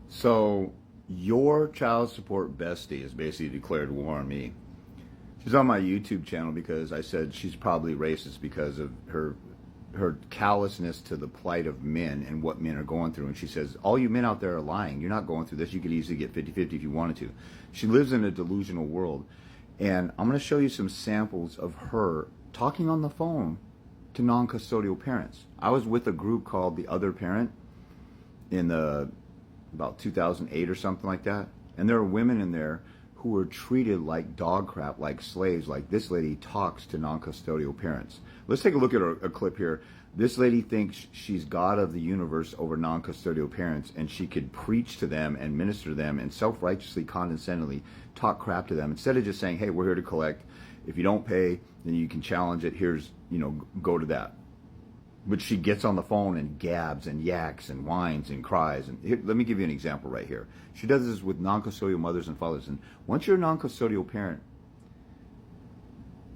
So, your child support bestie has basically declared war on me. She's on my YouTube channel because I said she's probably racist because of her callousness to the plight of men and what men are going through. And she says, all you men out there are lying. You're not going through this. You could easily get 50-50 if you wanted to. She lives in a delusional world. And I'm going to show you some samples of her talking on the phone to non-custodial parents. I was with a group called The Other Parent in about 2008 or something like that. And there are women in there who were treated like dog crap, like slaves, like this lady talks to non-custodial parents. Let's take a look at a clip here. This lady thinks she's God of the universe over non-custodial parents, and she could preach to them and minister to them and self-righteously, condescendingly talk crap to them instead of just saying, hey, we're here to collect. If you don't pay, then you can challenge it. Here's, go to that. But she gets on the phone and gabs and yaks and whines and cries. And here, let me give you an example right here. She does this with non-custodial mothers and fathers. And once you're a non-custodial parent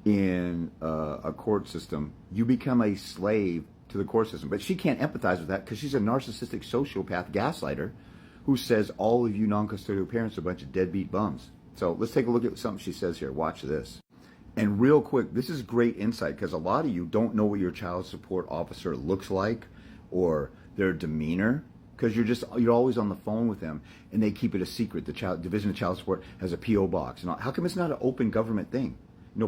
in a court system, you become a slave to the court system. But she can't empathize with that because she's a narcissistic sociopath gaslighter who says all of you non-custodial parents are a bunch of deadbeat bums. So let's take a look at something she says here. Watch this. And real quick, this is great insight because a lot of you don't know what your child support officer looks like or their demeanor because you're always on the phone with them and they keep it a secret. The Division of Child Support has a P.O. box. And how come it's not an open government thing?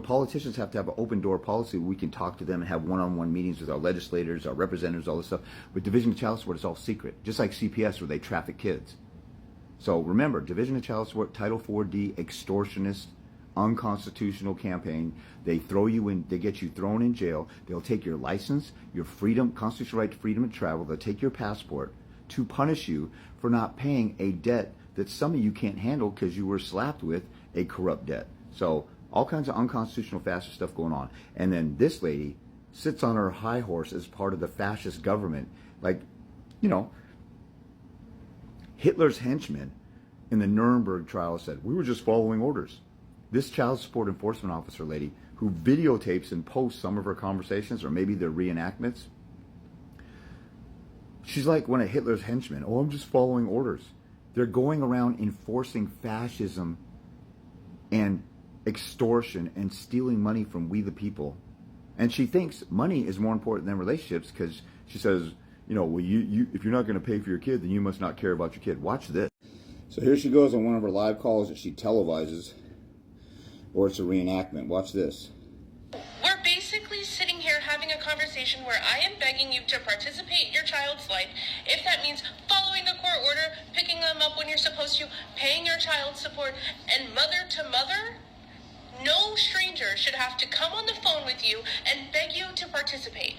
Politicians have to have an open door policy where we can talk to them and have one-on-one meetings with our legislators, our representatives, all this stuff. But Division of Child Support is all secret, just like CPS where they traffic kids. So remember, Division of Child Support, Title 4D, extortionist, unconstitutional campaign. They throw you in, they get you thrown in jail. They'll take your license, your freedom, constitutional right to freedom of travel. They'll take your passport to punish you for not paying a debt that some of you can't handle because you were slapped with a corrupt debt. So all kinds of unconstitutional fascist stuff going on. And then this lady sits on her high horse as part of the fascist government. Like, Hitler's henchmen in the Nuremberg trial said, we were just following orders. This child support enforcement officer lady who videotapes and posts some of her conversations, or maybe their reenactments, she's like one of Hitler's henchmen. Oh, I'm just following orders. They're going around enforcing fascism and extortion and stealing money from we the people. And she thinks money is more important than relationships because she says, well, if you're not going to pay for your kid, then you must not care about your kid. Watch this. So here she goes on one of her live calls that she televises. Or it's a reenactment. Watch this. We're basically sitting here having a conversation where I am begging you to participate in your child's life. If that means following the court order, picking them up when you're supposed to, paying your child support, and mother to mother, no stranger should have to come on the phone with you and beg you to participate.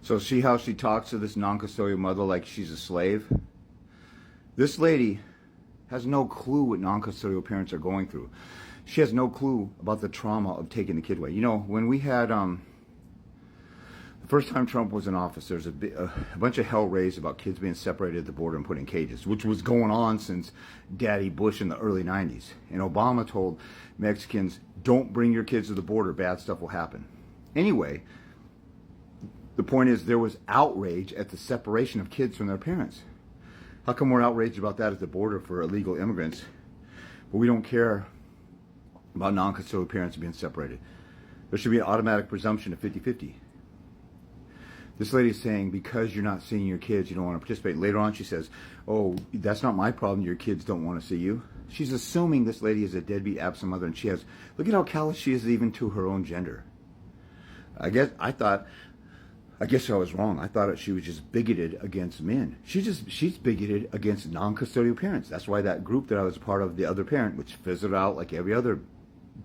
So see how she talks to this non-custodial mother like she's a slave? This lady has no clue what non-custodial parents are going through. She has no clue about the trauma of taking the kid away. When we had, the first time Trump was in office, there's a bunch of hell raised about kids being separated at the border and put in cages, which was going on since Daddy Bush in the early 90s. And Obama told Mexicans, don't bring your kids to the border, bad stuff will happen. Anyway, the point is there was outrage at the separation of kids from their parents. How come we're outraged about that at the border for illegal immigrants, but we don't care about non-custodial parents being separated? There should be an automatic presumption of 50-50. This lady's saying because you're not seeing your kids, you don't want to participate. Later on she says, oh, that's not my problem, your kids don't want to see you. She's assuming this lady is a deadbeat absent mother, and look at how callous she is even to her own gender. I guess I was wrong. I thought she was just bigoted against men. She's bigoted against non-custodial parents. That's why that group that I was a part of, The Other Parent, which fizzled out like every other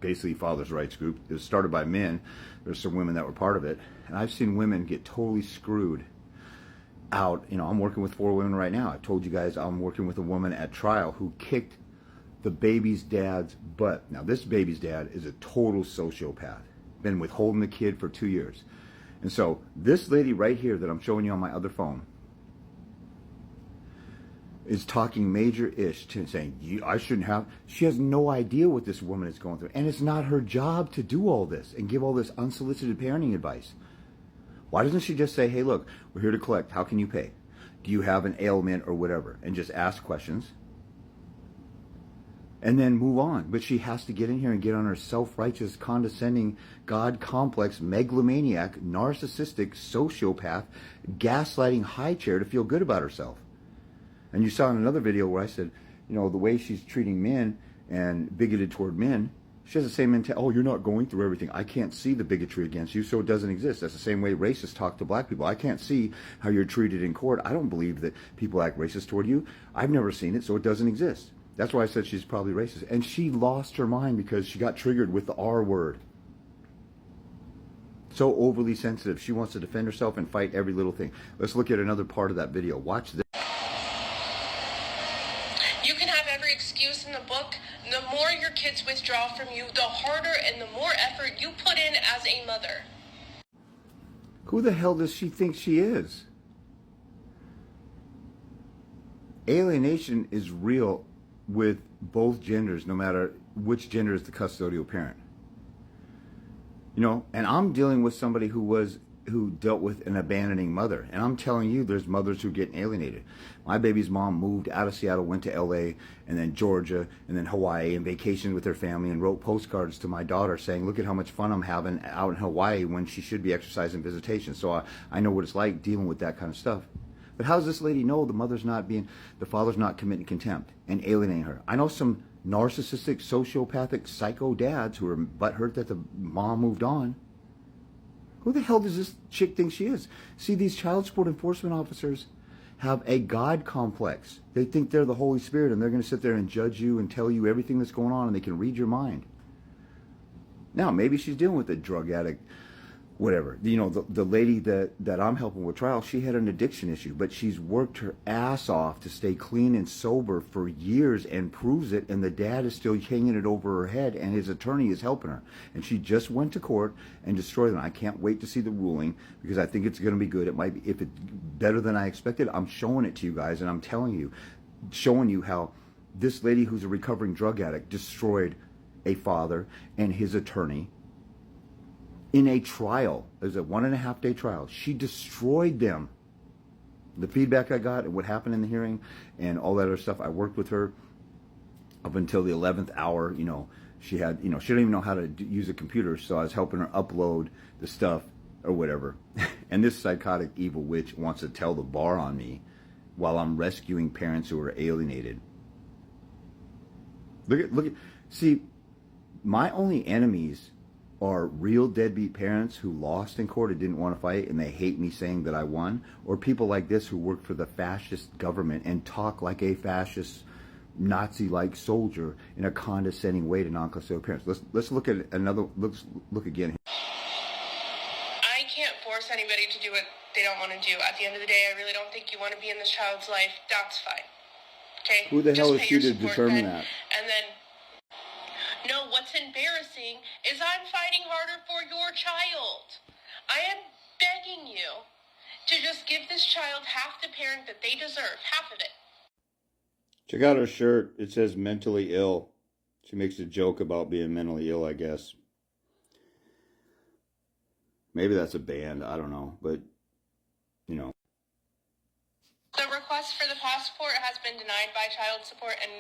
basically father's rights group. It was started by men. There's some women that were part of it. And I've seen women get totally screwed out. I'm working with 4 women right now. I told you guys I'm working with a woman at trial who kicked the baby's dad's butt. Now, this baby's dad is a total sociopath. Been withholding the kid for 2 years. And so this lady right here that I'm showing you on my other phone is talking major-ish to saying, I shouldn't have. She has no idea what this woman is going through. And it's not her job to do all this and give all this unsolicited parenting advice. Why doesn't she just say, hey, look, we're here to collect. How can you pay? Do you have an ailment or whatever? And just ask questions. And then move on. But she has to get in here and get on her self-righteous, condescending, God-complex, megalomaniac, narcissistic, sociopath, gaslighting high chair to feel good about herself. And you saw in another video where I said, you know, the way she's treating men and bigoted toward men, she has the same mentality. Oh, you're not going through everything. I can't see the bigotry against you, so it doesn't exist. That's the same way racists talk to black people. I can't see how you're treated in court. I don't believe that people act racist toward you. I've never seen it, so it doesn't exist. That's why I said she's probably racist. And she lost her mind because she got triggered with the R word. So overly sensitive. She wants to defend herself and fight every little thing. Let's look at another part of that video. Watch this. You can have every excuse in the book. The more your kids withdraw from you, the harder and the more effort you put in as a mother. Who the hell does she think she is? Alienation is real with both genders, no matter which gender is the custodial parent. You know, and I'm dealing with somebody who dealt with an abandoning mother. And I'm telling you, there's mothers who get alienated. My baby's mom moved out of Seattle, went to LA, and then Georgia, and then Hawaii, and vacationed with her family, and wrote postcards to my daughter saying, look at how much fun I'm having out in Hawaii when she should be exercising visitation. So I know what it's like dealing with that kind of stuff. But how does this lady know the father's not committing contempt and alienating her? I know some narcissistic, sociopathic, psycho dads who are butthurt that the mom moved on. Who the hell does this chick think she is? See, these child support enforcement officers have a God complex. They think they're the Holy Spirit and they're going to sit there and judge you and tell you everything that's going on and they can read your mind. Now, maybe she's dealing with a drug addict, whatever. You know, the lady that I'm helping with trial, she had an addiction issue, but she's worked her ass off to stay clean and sober for years and proves it, and the dad is still hanging it over her head, and his attorney is helping her. And she just went to court and destroyed them. I can't wait to see the ruling because I think it's going to be good. It might be, if it's better than I expected, I'm showing it to you guys, and I'm telling you, showing you how this lady who's a recovering drug addict destroyed a father and his attorney in a trial. It was a 1.5 day trial. She destroyed them. The feedback I got and what happened in the hearing and all that other stuff, I worked with her up until the 11th hour. You know, she had, you know, she didn't even know how to use a computer, so I was helping her upload the stuff or whatever. And this psychotic evil witch wants to tell the bar on me while I'm rescuing parents who are alienated. Look at, see, my only enemies are real deadbeat parents who lost in court and didn't want to fight and they hate me saying that I won, or people like this who work for the fascist government and talk like a fascist Nazi-like soldier in a condescending way to non-custodial parents. Let's look at another, let's look again. I can't force anybody to do what they don't want to do. At the end of the day, I really don't think you want to be in this child's life. That's fine. Okay? Who the hell is Just pay she your to support determine then, that? And then, no, what's embarrassing is I'm fighting harder for your child. I am begging you to just give this child half the parent that they deserve, half of it. Check out her shirt. It says mentally ill. She makes a joke about being mentally ill, I guess. Maybe that's a band. I don't know. But, you know. The request for the passport has been denied by child support, and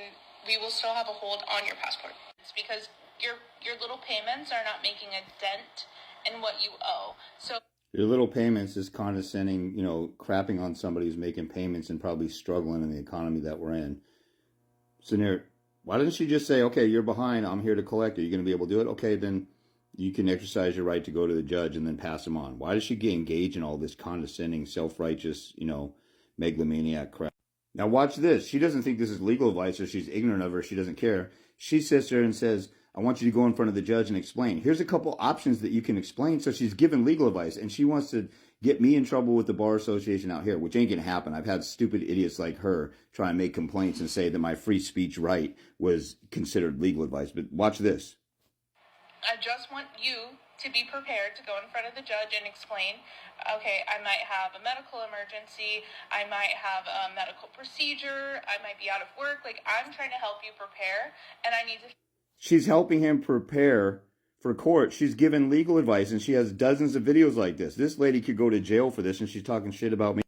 we will still have a hold on your passport. It's because your little payments are not making a dent in what you owe. So your little payments is condescending, you know, crapping on somebody who's making payments and probably struggling in the economy that we're in. So there, why doesn't she just say, okay, you're behind, I'm here to collect. Are you going to be able to do it? Okay, then you can exercise your right to go to the judge and then pass them on. Why does she engage in all this condescending, self-righteous, you know, megalomaniac crap? Now watch this. She doesn't think this is legal advice or she's ignorant of her. She doesn't care. She sits there and says, I want you to go in front of the judge and explain. Here's a couple options that you can explain. So she's given legal advice and she wants to get me in trouble with the Bar Association out here, which ain't going to happen. I've had stupid idiots like her try and make complaints and say that my free speech right was considered legal advice. But watch this. I just want you to be prepared to go in front of the judge and explain, okay, I might have a medical emergency, I might have a medical procedure, I might be out of work. Like, I'm trying to help you prepare, and I need to... She's helping him prepare for court. She's given legal advice, and she has dozens of videos like this. This lady could go to jail for this, and she's talking shit about me.